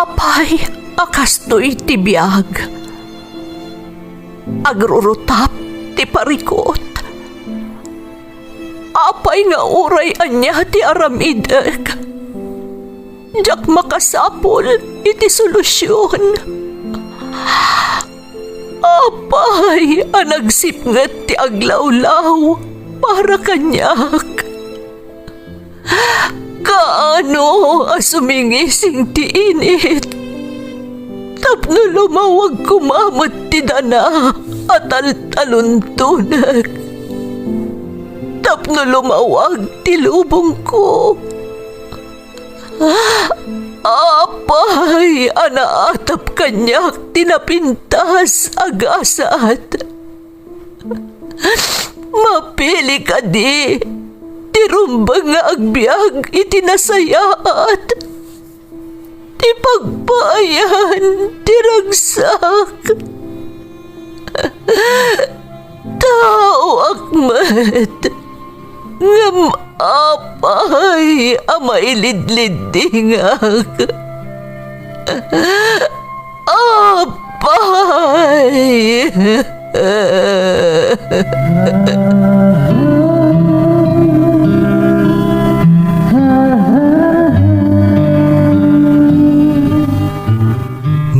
Apay, akastoy ti biyag. Agrurutap ti parikot. Apay nga uray anya ti aramideg. Jak makasapol iti solusyon. Apay, anagsipnget ti aglawlaw para kanyak. Kaano asumingising ti init. Tapno lumawag kumamot ti dana at taluntunag. Tapno lumawag ti lubong ko. Apay, anaatap kanyak tinapintas agasat. Mapili ka di, tirumbang nga agbyag itinasayaat. Ti pagpayan, tiragsak. Tao akmat, ngam apay, amailidlidingak. Apay.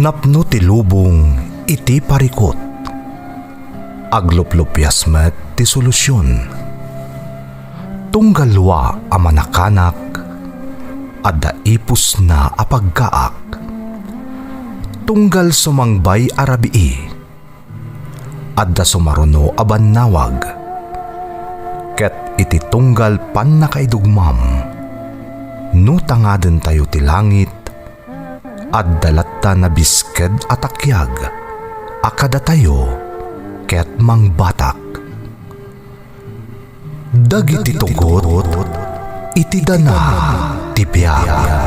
Napno ti lubong iti parikot. Agluplupyas met ti solusyon. Tunggalwa a manakanak, adda ipus na apagkaak. Tunggal sumangbay arabii, adda sumaruno abannawag. Ket iti tunggal pan nakaidugmam, no tangaden tayo ti langit, adda latta na bisked atakyag, akada tayo ket mangbatak. Dagiti tugot, iti dana ti biyag.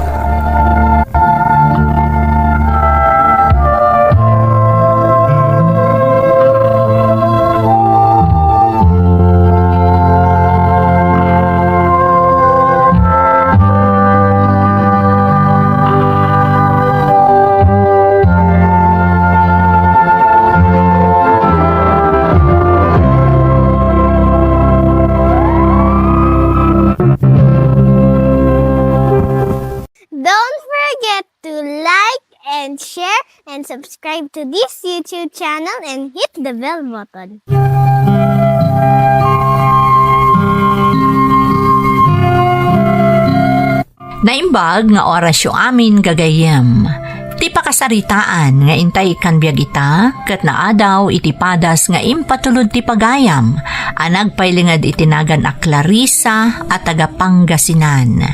And subscribe to this YouTube channel and hit the bell button. Naimbag nga orasyo amin gagayem. Ti pakasaritaan nga intay kan biag ita, ket naadaw iti padas nga impatulod ti pagayam, anagpailingad itinagan a Clarissa at taga Pangasinan.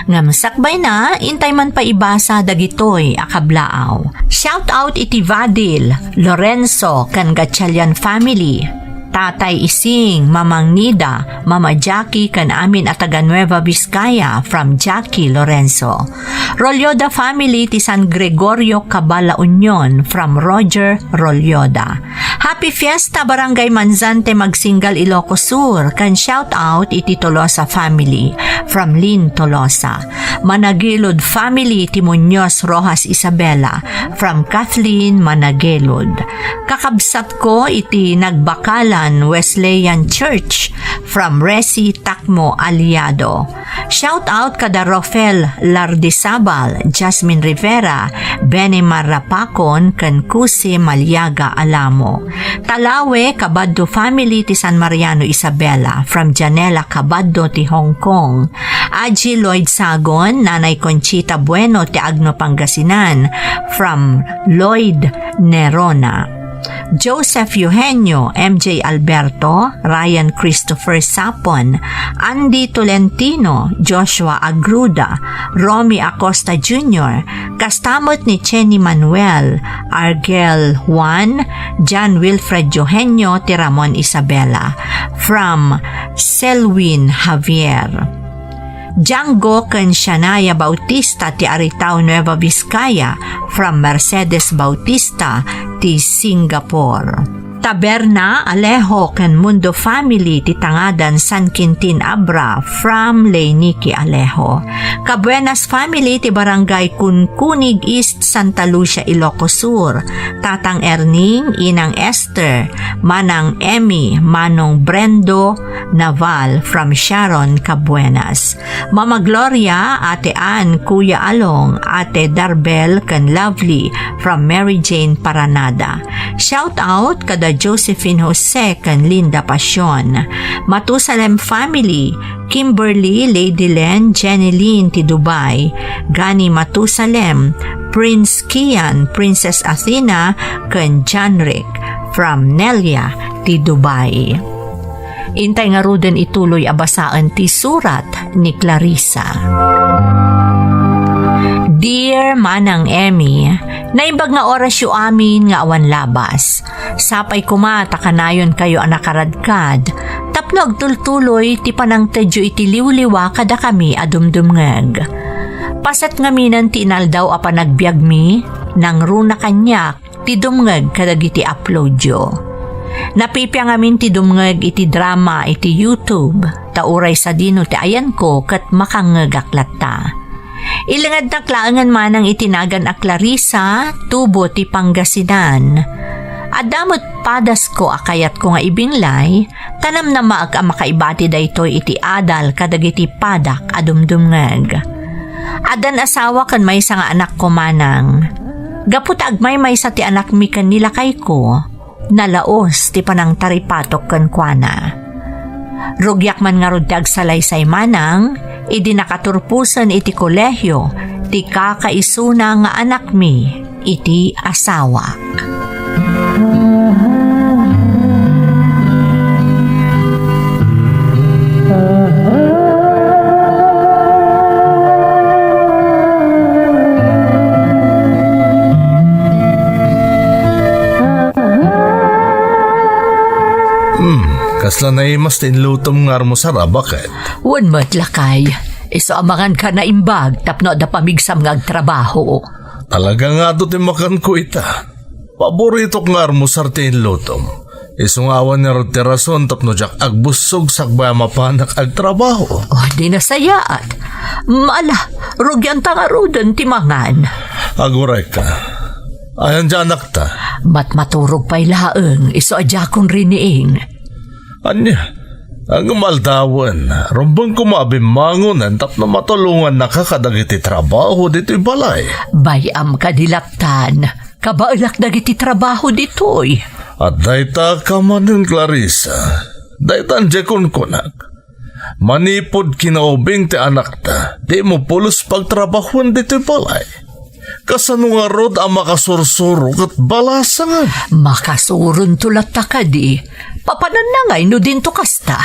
Ngam sakbay na, intay man pa ibasa dagitoy akablaaw. Shout out iti Vadil, Lorenzo, kan Gatchalian family. Tatay Ising, Mamang Nida, Mama Jackie kan amin at taga Nueva Vizcaya from Jackie Lorenzo. Rolyoda family ti San Gregorio Cabala Union from Roger Rolyoda. Happy Fiesta Barangay Manzante Magsingal Ilocos Sur kan shout out iti Tolosa family from Lynn Tolosa. Managilod family ti Muñoz Rojas Isabela from Kathleen Managilod. Kakabsat ko iti Nagbakalan Wesleyan Church from Resi Takmo Aliado. Shout out kada Rofel Lardisabal, Jasmine Rivera, Benny Marrapacon, kan Kusi Malyaga Alamo. Talawe Cabaddo family ti San Mariano Isabela from Janela Cabaddo ti Hong Kong. Aji Lloyd Sagon, Nanay Conchita Bueno ti Agno Pangasinan from Lloyd Nerona. Joseph Eugenio, MJ Alberto, Ryan Christopher Sapon, Andy Tolentino, Joshua Agruda, Romy Acosta Jr., kastamot ni Chenny Manuel, Argel Juan, John Wilfred Eugenio, Tiramon Isabela, from Selwyn Javier. Django kan Shanaya Bautista ti Aritao Nueva Vizcaya from Mercedes Bautista ti Singapore. Taberna Alejo kan Mundo family ti Tangadan San Quintin Abra from Leyniki Alejo. Kabuenas family ti Barangay Kunkunig East, Santa Lucia, Ilocos Sur. Tatang Erning, Inang Esther, Manang Emmy, Manong Brendo Naval from Sharon, Kabuenas. Mama Gloria, Ate Ann, Kuya Along, Ate Darbel kan Lovely from Mary Jane, Paranada. Shout out kada Josephine Jose kan Linda Pasyon. Matusalem family, Kimberly, Lady Len, Jenny Lynn ti Dubai, Gani Matusalem, Prince Kian, Princess Athena, kan Janrick from Nelia ti Dubai. Intay nga ruden ituloy abasaan ti surat ni Clarissa. Dear Manang Emmy, naimbag nga oras yu amin nga awan labas. Sapay kumata kanayon kayo anakaradkad. Tapno agtultuloy ti panang tedyo iti liwliwa kada kami adumdumngeg. Pasat nga minan ti inaldaw a panagbiag mi, nang runa kanyak ti dumngeg kadagiti upload yo. Napipya ngamin ti dumngeg iti drama iti YouTube, tauray sa dino ti ayan ko kat makangegaklat ta. Ilangad na klaangan manang itinagan a Clarissa, tubo ti Pangasinan. Adamot padas ko akayat ko nga ibinlay, tanam na maag ang makaibati daytoy iti adal kadagiti padak adumdumngeg. Adan asawa kan may nga anak ko manang. Gaput agmay may sa ti anak mi kan nilakay ko, nalaos ti panang taripatok kan kuana. Rugyak man nga rod ti agsalaysay manang, idi nakaturpusan iti kolehyo, ti kakaisuna nga anak mi, iti asawa. Kasla na imas tinlutom nga mo sara, bakit? Wan matlakay, iso amangan ka na imbag tapno da pamigsam nga agtrabaho. Talaga nga do't makan ko ita. Paborito nga mo sar tinlutom. Iso nga awan nga rin rason tapno jak agbusog sakbaya mapanak agtrabaho. Oh, di nasayaat. Mala, rugyan ta nga rodan timangan. Aguray ka. Ayan dyan anak ta. Maturog pa'y laeng, iso adya kong riniing. Anya, ang maldawan, rumbang kumabimangunan tapno matulungan nakakadagiti trabaho dito'y balay. Bayam kadilaptan, kabaalak dagiti trabaho dito'y. At dayta ka manin, Clarissa, daytan jekon kunak. Manipod kinaubing ti anak ta, di mo pulos pagtrabahon dito'y balay. Kasano nga rod ang makasursurog at balasangan? Makasurun tulat ta ka di. Papanan na ngay no din to kasta.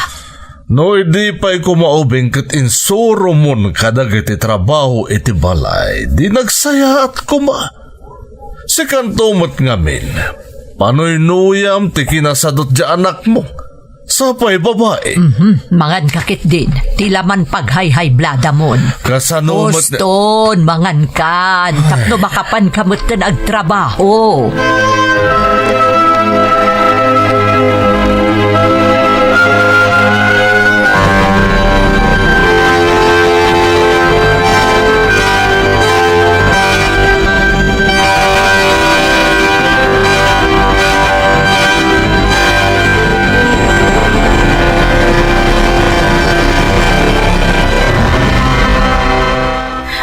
No, di pa'y kumaubing kat insuro mon kadag iti trabaho iti balay. Di nagsaya at kuma. Si kantomot ngamin, pano'y nuyam ti kinasadot di anak mo. Sapay babae. Mangan kakit din. Tilaman paghayhay blada mon. Kasano mat... Oston, mangan kan. Tapno bakapan kamot ka nagtrabaho.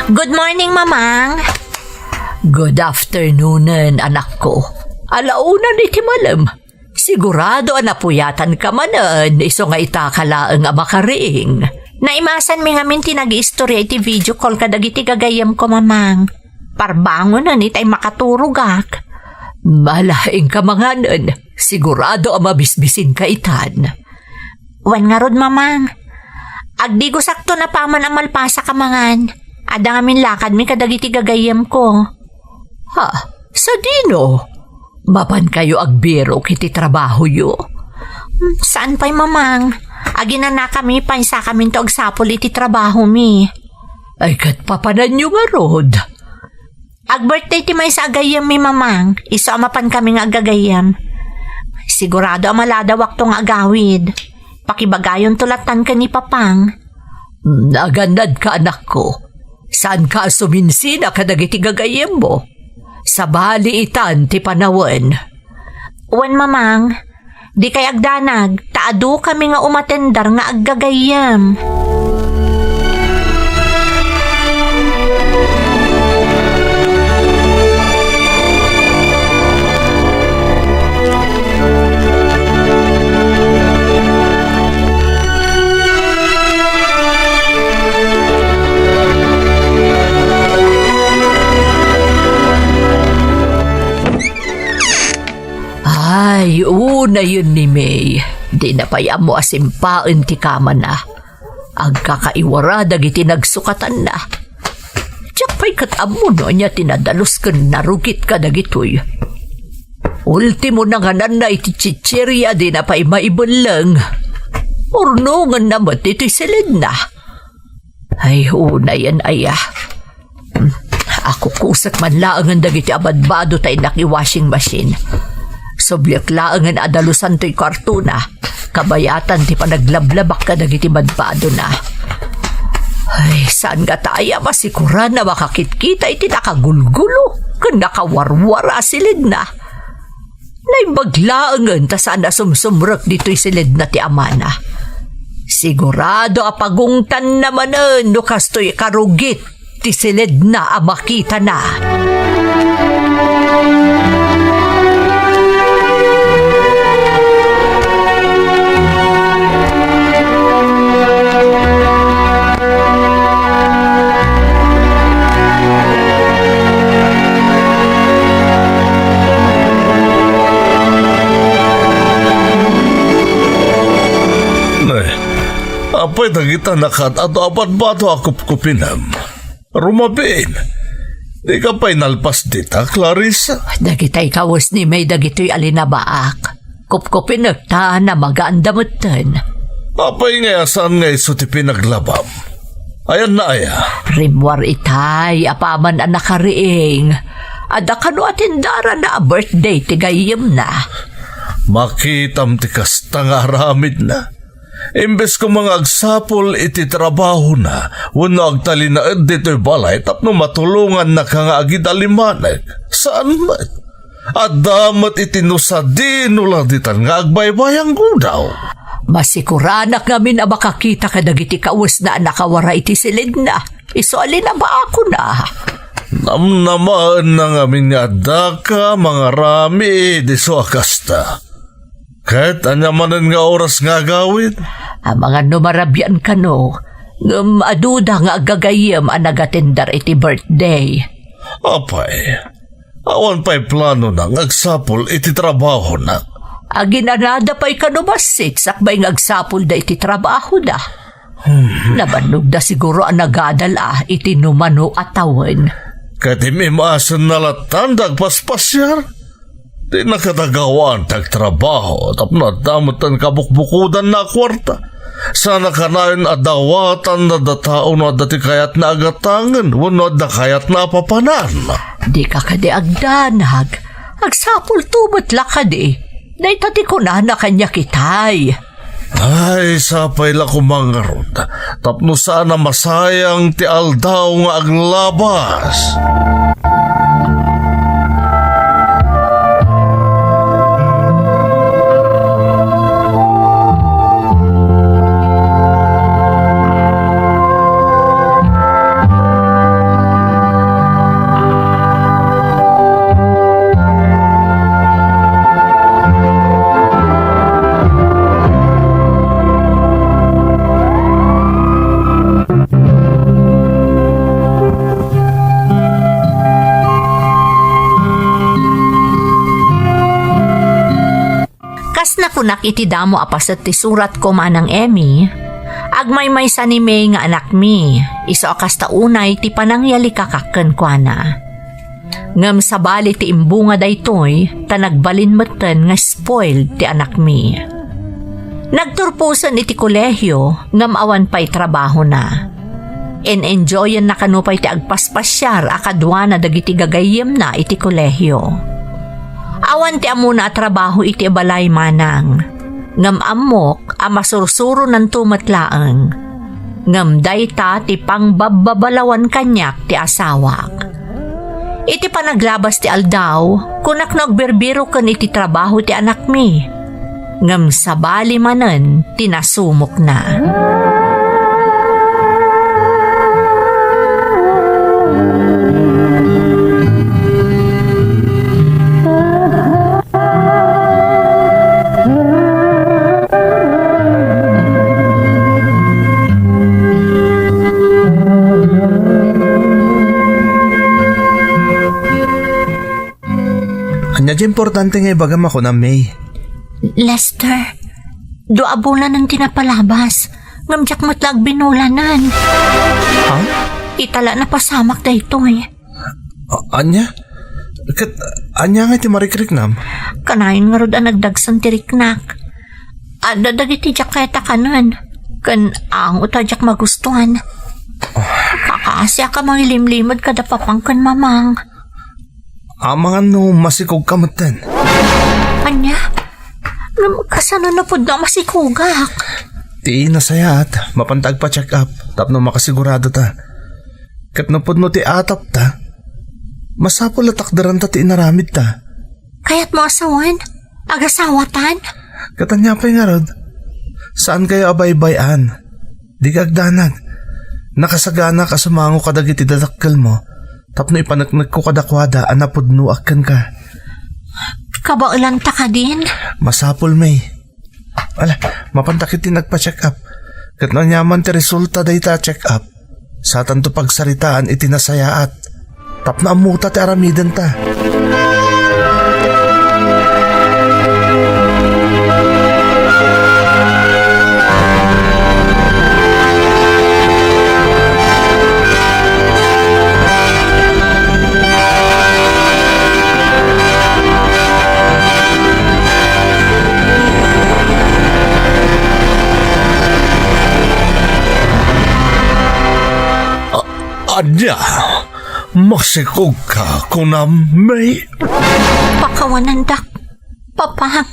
Good morning, Mamang. Good afternoon, anak ko. Alauna ni Timalam. Sigurado napuyatan ka manan, iso nga itakalaang makariing. Naimasan mi ngamin tinag-istorya iti video call kadagiti gagayam ko, Mamang. Parbangon na ni tay makaturugak. Malaing ka manganan, sigurado mabisbisin ka itan. Wan nga rod, Mamang. Agdi ko sakto na paman ang malpasa ka mangan. Ada ngamin lakad mi kadagiti gagayam ko. Ha? Sa dino? Mapan kayo agbiro kiti trabaho yo? Saan pa'y, Mamang? Agina na kami pansa kami to agsapol iti trabaho mi. Ay kat papanan nyo nga rod. Ag-birthday ti may sa agayam mi, Mamang. Iso amapan kami nga agagayam. Sigurado amalada wakto nga agawid. Pakibagayon tulatan ka ni Papang. Nagandad ka, anak ko. Saan ka suminsina kadagiti gagayem mo? Sa bali itan ti panawen. Wan mamang, di kay agdanag, taado kami nga umatendar nga aggagayam. Ay, una yun ni May. Di na payam mo asimpaan ti kama na. Agkakaiwara dagiti nagsukatan na. Tiyak pa'y katamo no niya tinadalos ka narugit ka dagitoy. Ultimo na nga na iti chichirya di na pa'y maibalang. Urnungan naman ito'y silid na. Ay, una yan aya. Ako kusak man laangan dagiti abadbado tayo naki-washing machine. Soblyak laangan adalusan to'y kartuna. Kabayatan ti panaglablabak ka dagiti badbado na. Ay, saan ka tayo masikura na makakitkita iti nakagulgulo kung nakawarwara silid na. Naibaglaangan ta saan na sumsumrak dito'y silid na ti amana. Sigurado apagungtan naman no kasto'y karugit ti silid na amakita na. Apay tagita nakat ato apat bato akop kupinam. Rumabin. Di ka pa'y nalpas dita, Clarissa. Dagitay kawas ni May dagito'y alinabaak. Kupkupin nagta na magaandamutan. Apay nga saan nga iso ti pinaglabam. Ayan na aya. Rimwar itay, apaman ang nakariing. Ada kano atindara na birthday ti gayem na. Makitam ti kasta nga aramid na. Imbes ko mga agsapol iti trabaho na, wano agtalinaad dito'y balay tapno matulungan na ka nga agid alimanag. Saan man? At damat itinusadin lang ditan nga agbaybayang gudaw. Masikuranak ngamin na makakita ka dagiti kawas na nakawara iti silid na. Iso alin na ba ako na? Namnamaan na ngamin nga daka mga rami di so akasta. Kahit anyamanan nga oras nga gawin. Ang mga numarabyan ka no, aduda nga agagayam ang nagatindar iti birthday. Apay, awan pa'y plano na ngagsapol iti trabaho na. Aginanada pa'y kanubasit sakbay ngagsapol da iti trabaho da. Nabanog da siguro ang nagadala iti numano atawan. Kahit imimasan na latandag paspasyar. Di nakatagawan tagtrabaho tapno damutan kabukbukudan na kwarta. Sana kanayon adawatan na datao na dati kayat na agatangan wano da kayat na papanan. Di ka kadi agdanag. Agsapul tubot lakadi. Naitati ko na kanya kitay. Ay, sapay la kumangarot. Tapno sana masayang ti aldaw nga aglabas. Nakunak iti damo apasat ti surat ko manang Emmy. Agmay-may sa ni May nga anak mi. Iso akas taunay ti panangyali kakaken kwa na. Ngam sabali ti imbunga daytoy, tanagbalin matan nga spoiled ti anak mi. Nagturpusan iti kolehyo, ngam awan pa'y trabaho na. En-enjoyan na kanupay ti agpaspasyar akadwa na dagiti gagayem na iti kolehyo. Awan ti amuna trabaho iti balay manang. Ngam amok a masursuro ng tumatlaang. Ngamday ta ti pangbababalawan kanyak ti asawak. Iti panaglabas ti aldaw, kunak nagberbiro kan iti trabaho ti anak mi. Ngam sabali manen tinasumok na. Anya di importante nga ibagam ako na May. Lester, doabulan ng tinapalabas. Ngamjak matlag binulanan. Ha? Itala na pasamak da ito eh. Anya? Anya nga iti marikrik-nam? Kanayon nga rod ang nagdagsan tiriknak. Adadag iti jaketa kanan. Kan ang utajak magustuhan. Kakaasya ka mangilimlimad kada papangkan mamang. Amangan no masikog kamatan. Anya? Kasano na po na masikugak? Ti nasayat, mapantag pa check up, tapno makasigurado ta. Kat napod no ti atap ta, masapol atakdaran ta ti inaramid ta. Kaya't mo asawan? Agasawatan? Katanya pa nga rod, saan kayo abay-bayan? Di kagdanag, nakasagana ka sumango kadagiti dadakkel mo, tapno ipanagnag ko kadakwada, anapod no akan ka. Kabaulan ta ka din? Masapol may. Ala, mapantakit din nagpa-check up. Kat nanyaman ti resulta day ta check up. Sa tanto pagsaritaan itinasayaat. Tap na amuta ti aramidan ta. Anya, masikog ka kunam, May. Pakawanan dak, papang.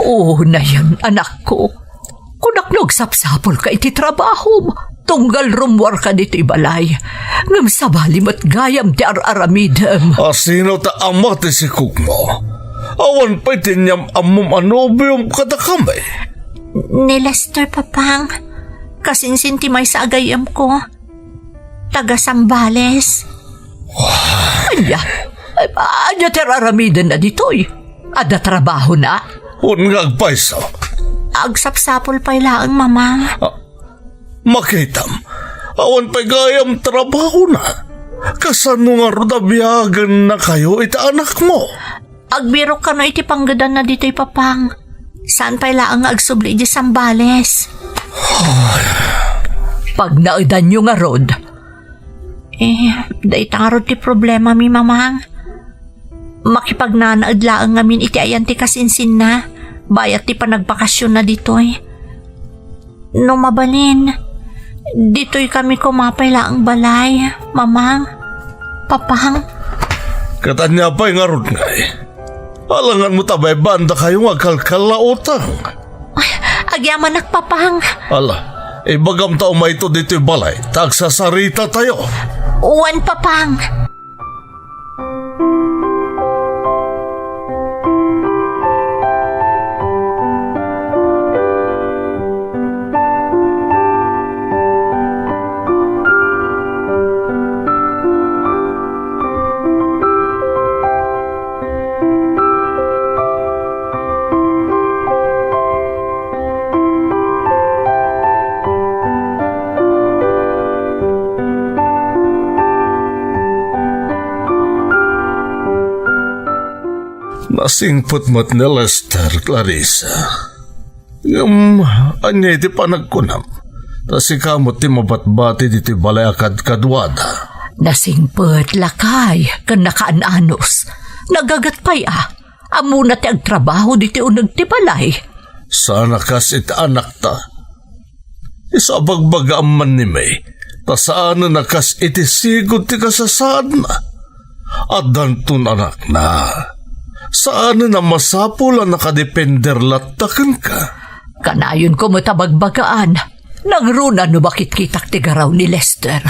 Oo na yan, anak ko. Kunak sapsapol ka iti trabaho mo. Tunggal rumwar ka dito balay. Ngam sabali mat gayam ti araramidem. Asino ta ama ti sikog mo? Awan pa'y tinyam amom anobium kadakamay. Ni Lester, papang. Kasinsinti may sa agayam ko. Taga Sambales. Anya ti araramidem na dito'y. Ada trabaho na. Ungag paiso. Agsapsapol pa'y laang, mamang. Makitam, awan pa'y gayam trabaho na. Kasano nga rodabiyagan na kayo ita anak mo? Agbiro ka no iti panggadan na dito'y, papang. Saan pa'y laang agsubli di Sambales? Pag naudan nyo nga rod, Day tarot ti problema mi, mamang. Makipagnanaad laang ngamin iti ayan ti kasinsin na. Bayat ti panagbakasyon na dito'y. No mabalin, dito'y kami kumapay laang balay, mamang, papang. Katanya pa'y nga ron ngay. Alangan mo tabay banda kayong agkalkalautang. Agyaman nakpapang. Ala, ibagam tao may ito dito'y balay. Tagsasarita tayo. Uwan, papang. Nasingpot mo't ni Lester, Clarissa. Anya iti panagkunam. Tas ikamot ti mabatbati diti balay akad kadwada. nasingpet lakay kan nakaananos. Nagagatpay amo na ti agtrabaho diti unag ti balay. Sana kas iti anak ta. Isabagbaga man ni May. Ta saan na kas iti sigod ti kasasad na. At dantun anak na. Saan na masapula nakadepender latakan ka? Kanayon ko matabagbagaan. Nangruna no bakit kitak tigaraw ni Lester.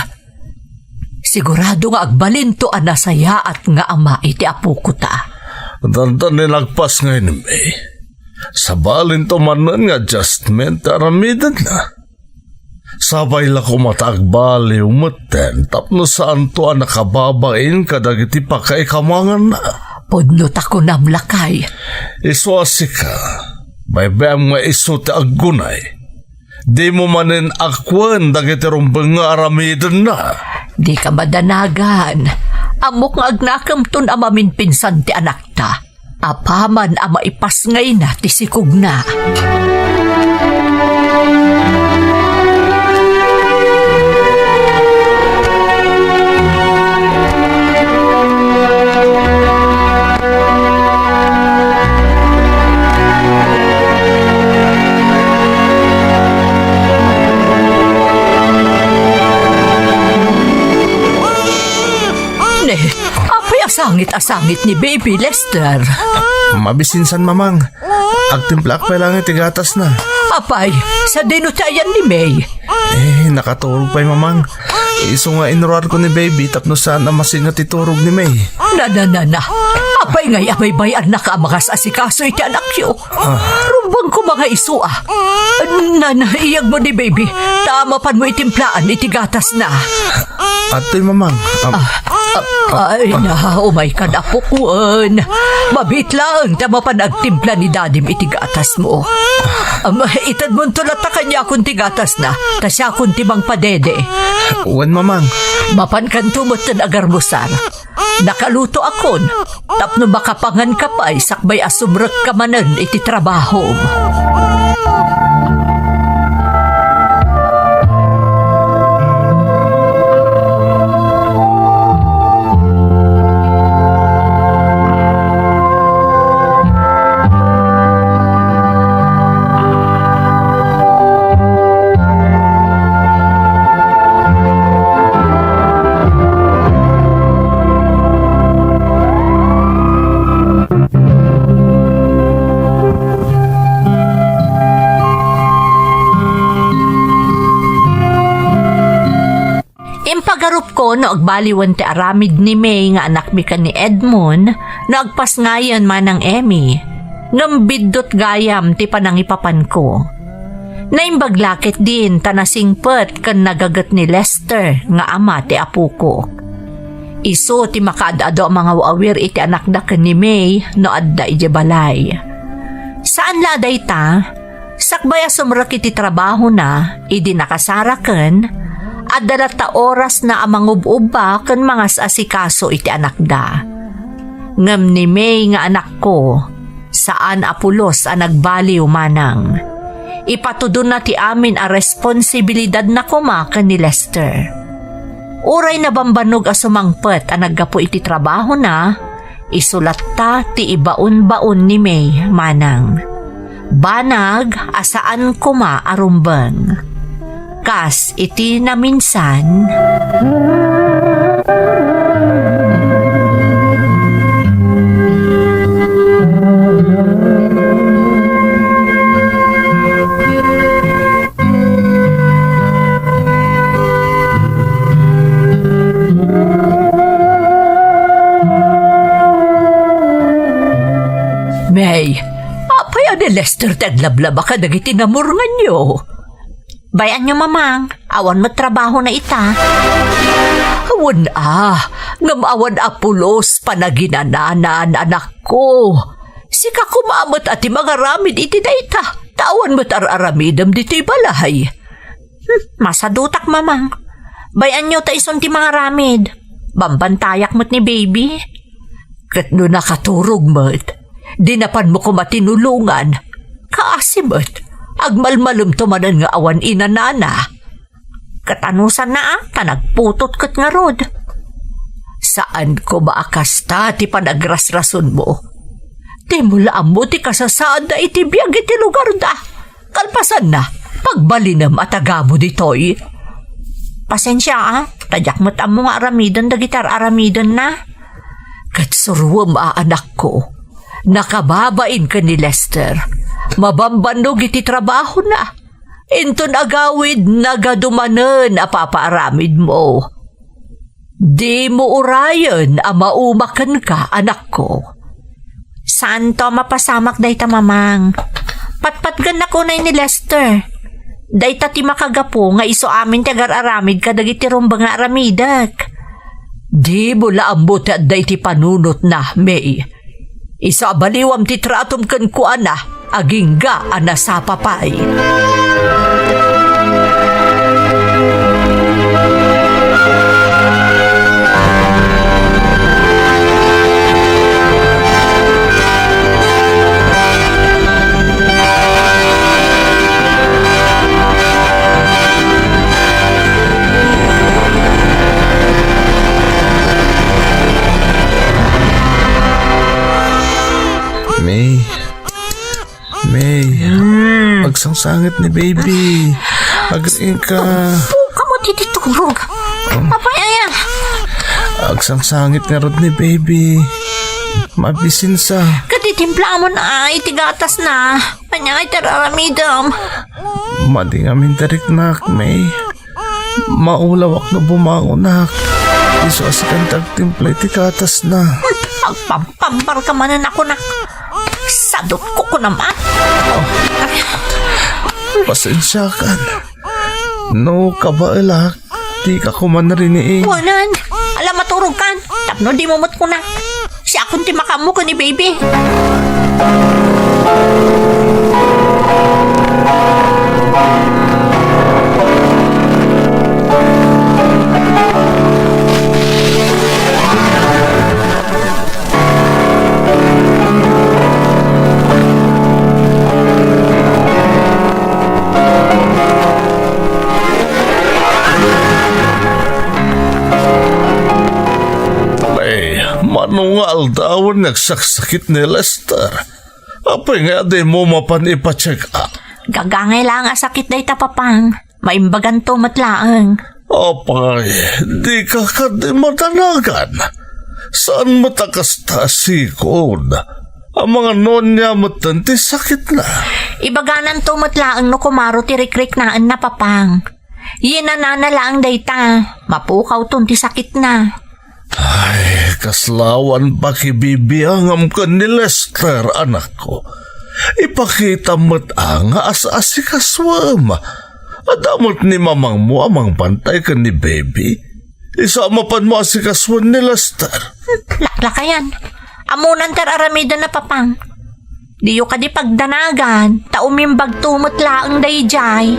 Sigurado nga agbalinto ang nasaya at nga ama iti apo ko ta. Dandan nilagpas ngayon, May. Sa balin to manan nga adjustment aramidan na. Sabay la ko matagbali umeten tapno saan to ang nakababain kadagiti pa kay kamangan na. Podnot ako namlakay. Iswasi ka. Baybayang nga iso ti aggunay. Di mo manin akwan dagiti rumbang nga aramidan na. Di ka madanagan. Amok nga agnakam ton amamin pinsan ti anak ta. Apaman ama ipas ngay na ti sikog na. Asangit-asangit ni Baby Lester. Mabisinsan, mamang. Agtimplak pa lang iti gatas na. Apay, sa dinutayan ni May. Nakaturog pa'y, mamang. Iso nga inurar ko ni baby tapno saan na masingat iturog ni May. Na. Apay ngay abay-bayan na ka mga asikaso iti anak yo. Rumbang ko mga iso iyag mo ni Baby. Tama pan mo itimplaan iti gatas na. Ato'y, mamang. Ay na, umay ka na po kuan. Mabit lang, tama pa nagtimpla ni dadim itigatas mo. Itad mo tulat na kanya akong tigatas na, tasya akong timang padede. Wan, mamang. Mapan kan tumot na agarmusar. Nakaluto akon, tapno makapangan ka pa'y sakbay asumrek ka manan iti trabaho. Impagarup ko no agbaliwan ti aramid ni May nga anak mi ka ni Edmond no agpas ngayon manang Emmy ngambidot gayam ti panangipapan ko. Naimbaglakit din tanasingpet kan nagagat ni Lester nga ama ti apo ko. Iso ti makaadado mga waawir iti anak da ken ni May no adda iti balay. Saan laday ta? Sakbaya sumrak iti trabaho na idi nakasaraken at dalata oras na amang ub-uba kan mga asikaso iti anak da. Ngam ni May nga anak ko, saan apulos ang nagbaliw manang. Ipatudon na ti amin a responsibilidad na kumakan ni Lester. Uray na bambanog a sumangpet ang naggapo iti trabaho na, isulat ta ti ibaon-baon ni May manang. Banag asaan kuma arumbang. Kas iti na minsan. May, apay ade Lester taglablaba ka dagiti namurngan nyo. Bayan nyo, mamang. Awan mo trabaho na ita. Awan ngamawan apulos panaginananan anak ko. Sika kumamot at mga ramid iti dayta. Tawan mo't araramidam dito'y balay. Masadutak, mamang. Bayan nyo ta ison ti mga ramid. Bambantayak mo't ni Baby. Kat no nakaturog mo't, dinapan mo ko matinulungan. Kaasimot. Agmalmalum tumanan nga awan inanana. Katanusan na tanagputot kat nga rod. Saan ko maakasta ti panagrasrason mo? Ti mulaam mo ti kasasaan da iti biyag iti lugar da. Kalpasan na, pagbalinam at agamo ditoy. Pasensya tadyak mo't amo nga aramidon da gitar aramidon na. Katsuruam anak ko. Nakababain ka ni Lester. Mabambanog iti trabaho na. Inton agawid nagadumanen a papaaramid mo. Di mo urayan a maumakan ka, anak ko. Santo mapasamak day ta mamang. Patpatgan na kunay ni Lester. Day ta ti makagapo nga iso amin ti agar-aramid kadagiti rumba nga aramidak. Di mo laambot at day ti panunot na, May. Isa baliwam ti tratom kan kuana, agingga ana sa papay. May, pagsangsangit ni baby. Agring ka. Kamu tititurog. Papayaya. Agsangsangit nga rod ni baby. Mabisin sa. Katitimpla mo na itigatas na. Kanya ay tararamidam. Madi nga mintarik nak, May. Maulawak na bumangonak. Iso asikan tagtimpla itikatas na. Agpampambar ka manan ako na. Sadot ko naman. Pasensya kan. No kabailak. Di ka kuman riniing. Wanan. Alam maturog kan. Tapno di mo ko na. Si akong timakamu ko ni baby. Manungal daw nagsaksakit ni Lester. Apay nga di mo mapan ipacheck up. Gagangay lang sakit day tapapang. Maimbagan to matlaang. Apay, di ka di matanagan. Saan matakasta sikod? Ang mga nonya matanti sakit na. Ibaganan to matlaang no kumaro tirik-rik naan na papang. Yinanana lang day ta. Mapukaw to ti sakit na. Ay, kaslawan pa kibibiyangam ka ni Lester, anak ko. Ipakita mo't ang as-asikaswam. Adamot ni mamang mo amang pantay ka ni baby. Isama pan mo asikaswan ni Lester. Laklakayan. Amunan tararamida na papang. Diyo ka di pagdanagan. Taumimbag tumot laang dayjay.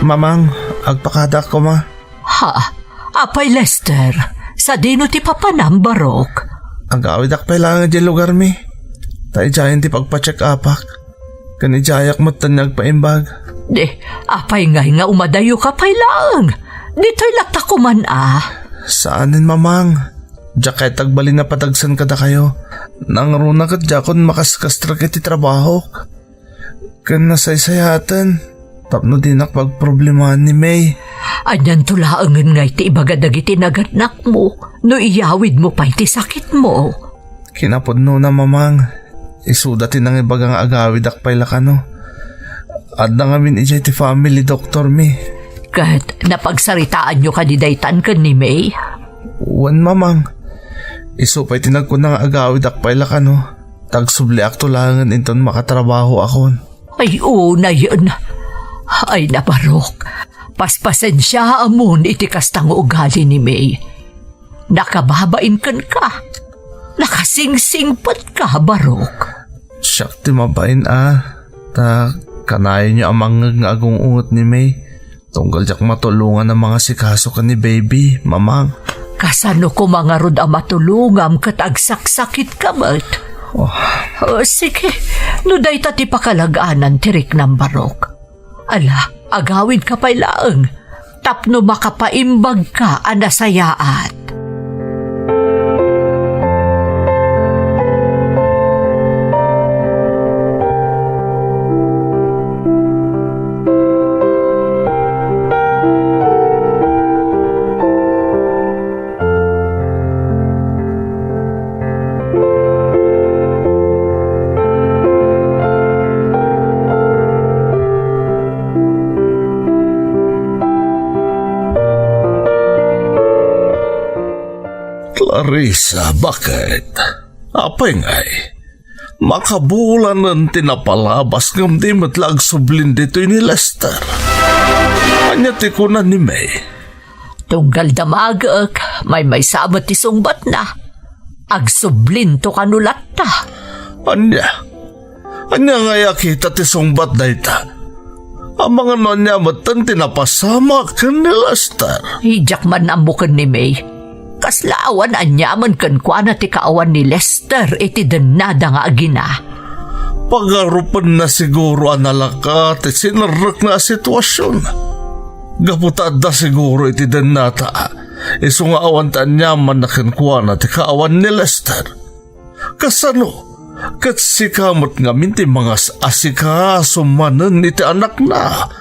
Mamang, agpakadak ko ma. Ha? Apay Lester, sa dino ti papanam barok. Agawid akpay lang dyan lugar mi. Tay jayan ti pagpacheck apak. Kanijayak mo tanyag paimbag. Di, apay ngay nga umadayo ka pay lang. Dito'y lata ko man Saanin mamang? Diyak tagbalin na patagsan kada kayo. Nangruna kat jakon makaskastra kiti trabaho. Kan nasaysayatan. Tapno din pagproblemahan ni May. Anyan tulaangan nga iti ibagadagiti nagatnak mo. No iyawid mo pa iti sakit mo. Kinapodno na mamang. Isudatin ang ibagang agawid akpay lakano. Ad na ngamin iti family doctor mi. Kat napagsaritaan nyo kanidaytan ka ni May? Uwan mamang. Isupay tinag ko na nga agawid akpay lakano. Tagsubli ak tulangan inton makatrabaho akon. Ay una yun. Ay nabarok. Paspasensya amon iti kastang ugali ni May. Nakababain kan ka. Nakasingsingpat ka, barok. Siyak ti mabain Ta kanayon niyo amang nga agong ungot ni May. Tunggal jak matulungan ng mga sikaso ka ni baby, mamang. Kasano ko mga rod ang matulungam katagsakit ka mat? Sige, no day tati pakalaganan tirik ng barok. Ala, agawid ka pay laang. Tapno makapaimbag ka anasayaat. Clarissa, bakit? Apay ngay? Makabulan ng tinapalabas ng di matlag sublin dito ni Lester. Anya ti ko na ni May. Tunggal damagak, may sabat ti sungbat na. Agsublin to kanulat ta. Anya nga kita ti sungbat na ita. Ang mga nanya matan tinapasama ka ni Lester. Hijak man amukan ni May. Kaslaawan anyaman kan kwa na ti kaawan ni Lester iti denada nga agina. Pagarupan na siguro ang nalaka at sinarrak na sitwasyon. Gaputad na siguro iti denata. Iso nga awan ta anyaman na kankwa na ti kaawan ni Lester. Kasano? Kat sikamot nga minti mga asikaso manan iti anak na.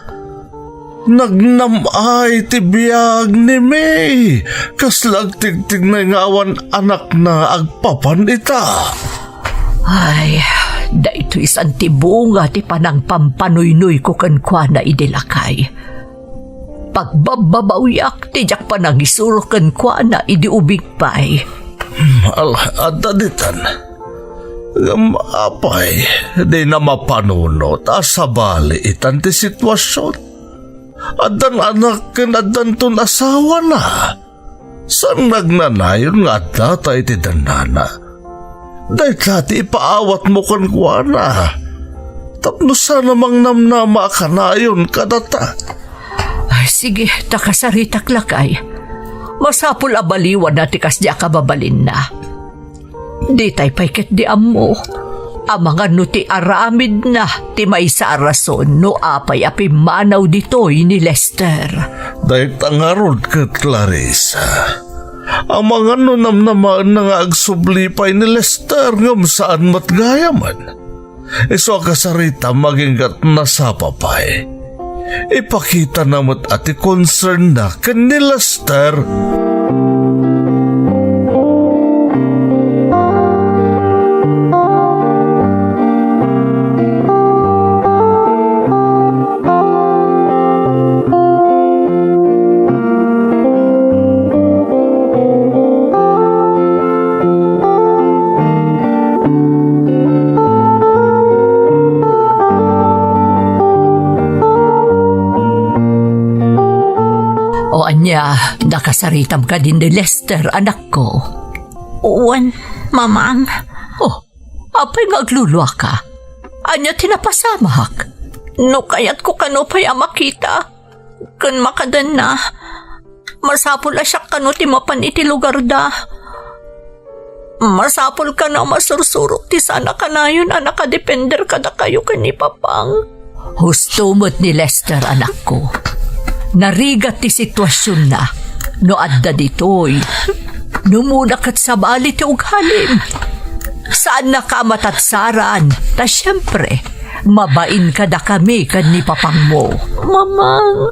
Nagnamay ti biyag ni May. Kaslag tigtig na nga awan anak na agpapan ita. Ay, da ito isang tibunga ti panang pampanoy-noy ko kankwa na idilakay. Pagbababawyak ti jak panang isuro kankwa na idiubig pa'y. Adaditan. Apay, di na mapanunot asabali itan ti sitwasyon. Adan anak ken adan ton asawa na. San nagnanayon nga data iti danana. Dahil dati ipaawat mo kan kuwana. Tapno sana mang namnama ka na yun kadata. Ay, sige, takasaritak lakay. Masapul abaliwan na tikas di akababalin na. Di tay paiket di amo. Ang mga nuti aramid na ti may sa rason no apay api manaw ditoy ni Lester. Dahil tangarod ka, Clarissa. Ang mga nunamnamaan na nga agsublipay ni Lester ngam saan matgayaman. Iso kasarita maging kat nasapapay. Ipakita namat ati concern na kan ni Lester. Anya, nakasaritam ka din ni Lester, anak ko. Uwan, mamang. Oh, apay nga aglulwa ka. Anya tinapasamahak. No kayat ko kano pa'y makita. Kun makadan na. Masapul asyak kano ti mapan iti lugar da. Masapul ka na masursurok ti sana kanayon anak ka depender kada kayo kani papang. Hustumot ni Lester, anak ko. Narigat ti sitwasyon na. No adda ditoy. Numunakat sa bali ti ughalim. Saan na ka matatsaran? Ta syempre, mabain ka da kami kan ni papang mo. Mamang.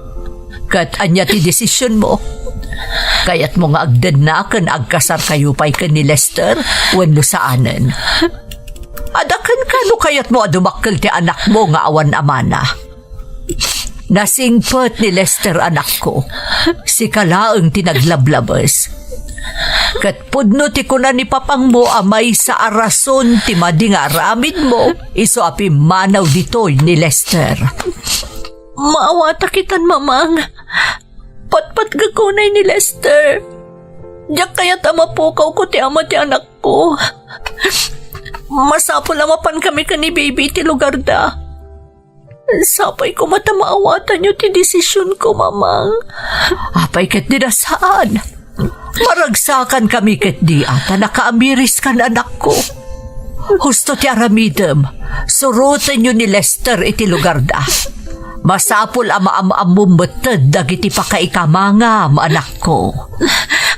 Kat anya ti desisyon mo. Kayat mo nga agdan na kan agkasar kayo pa'y kan ni Lester wenno saanen. Adakan ka no kayat mo adumakkel ti anak mo nga awan amana. Nasingpot ni Lester, anak ko. Si kalaang tinaglablabas. Kat pudno ti kuna ni papang mo amay sa arason ti mading aramid mo. Iso api manaw ditoy ni Lester. Maawata kitan, mamang. Patpat gagunay ni Lester. Diyak kaya tamapukaw ko ti ama ti anak ko. Masapol amapan kami ka ni baby ti lugar da. Sapay ko matamaawatan nyo ti desisyon ko, mamang. Apay ket di na saan? Maragsakan kami ket di ata nakaamiris kan anak ko. Husto ti aramidem, surutan nyo ni Lester iti lugar da. Masapul ama-am-amum beted dagiti pakaikamangam, anak ko.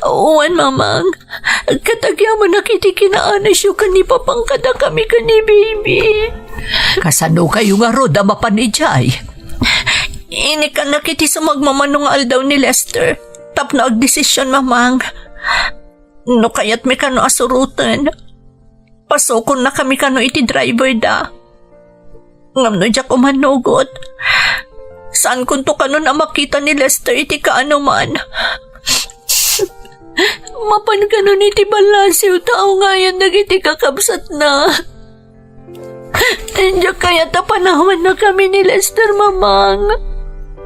Uwan, mamang. Katagyaman nakiti kinaanas yung kanipapang kada kami kani baby. Kasano kayo nga rod amapan ijay? Ini ka nakiti sa magmamanong aldaw ni Lester. Tap na agdesisyon, mamang. No kayat may kano asurutan. Pasokon na kami kano iti driver da. Ngam no jak umanugot. Saan kunto kano na makita ni Lester iti kaano man? Mapan ka nun iti balasiw tao nga yan nagiti kakabsat na. Diyan kaya tapanahon na kami ni Lester, mamang.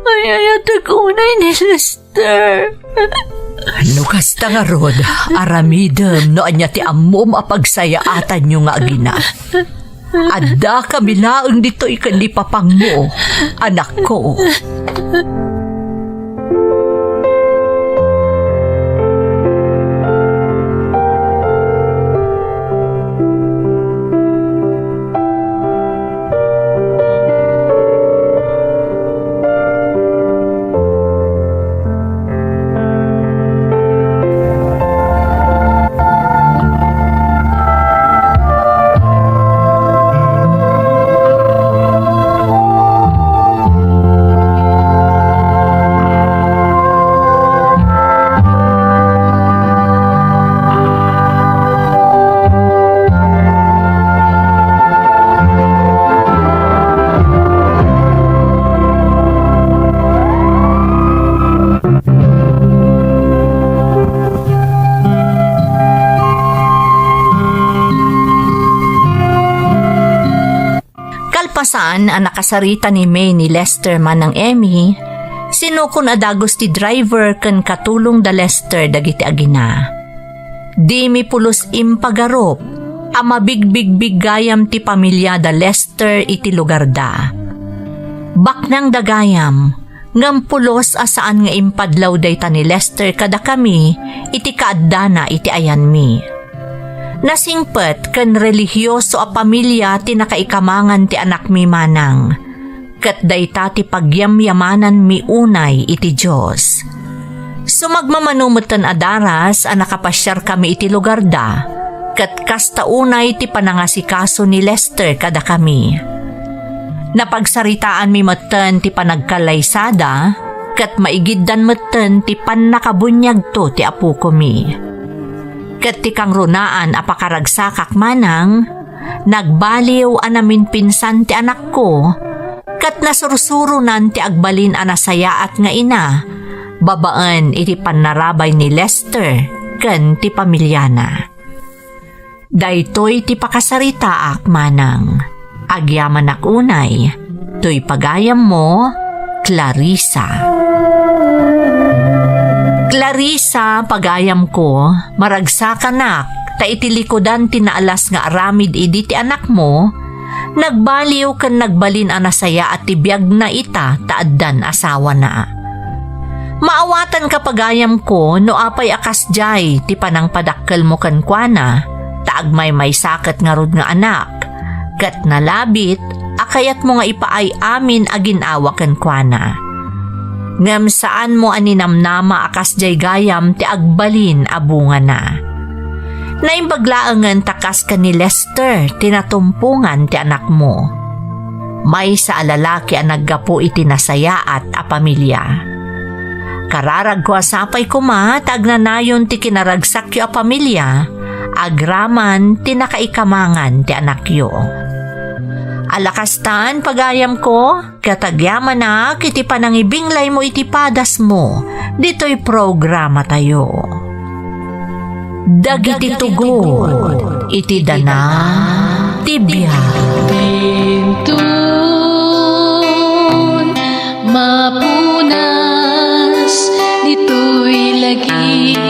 Ay, tagunay ni Lester. Ano kasta nga rod, aramidem no anya ti ammo mapagsayaatan nyo nga agina. Adda kabilaang dito ikan di papang mo, anak ko. Kalpasan ang nakasarita ni May ni Lester man ng Emmy, sinukon adagos ti driver ken katulong da Lester dagiti agina. Di mi pulos impagarop, ama bigbig gayam ti pamilya da Lester iti lugar da. Baknang dagayam, ngam pulos asaan nga impadlaw dayta ni Lester kada kami, iti kaadana iti ayan mi. Nasingpet ken relihiyoso a pamilya ti nakaikamangan ti anak mi manang. Ket dayta ti pagyamyamanan mi unay iti Dios. Sumagmamanumetan adaras a nakapasyar kami iti lugar da. Ket kasta unay ti panangasikaso ni Lester kada kami. Napagsaritaan mi metten ti panagkalaysada ket maigiddan metten ti pannakabunyag to ti apu ko mi. Ket ti kang runaan apakaragsakak manang, nagbaliw anamin pinsan ti anak ko, ket nasursurunan ti agbalin anasayaat nga ina, babaan iti pannarabay ni Lester ken ti pamilyana. Daytoy ti pakasaritaak manang, agyaman ak unay, to'y pagayam mo, Clarissa. Clarissa, pagayam ko, maragsakanak, ta itilikodan tinaalas nga aramid idi ti anak mo, nagbaliw ken nagbalin anasaya at tibiyag na ita taaddan asawa na. Maawatan ka pagayam ko no apay akas jay ti panang padakkel mo ken kuana, taagmay may saket nga rod nga anak, ket nalabit, akayat mo nga ipaay amin aginawa ken kuana. Ngam saan mo aninamnama akas jay gayam ti agbalin abunga na. Naimbaglaangan takas ka ni Lester tinatumpungan ti anak mo. May sa alalaki ang naggapo iti nasaya at a pamilya. Kararag ko asapay kuma tagnanayon ti kinaragsak yo a pamilya, agraman ti nakaikamangan ti anak yo. Alakastan pagayam ko, katagyaman na kiti panangibinglay mo iti padas mo, dito'y programa tayo. Dagiti tugod, iti dana, tibiyag. Bintun, mapunas, dito'y lagi.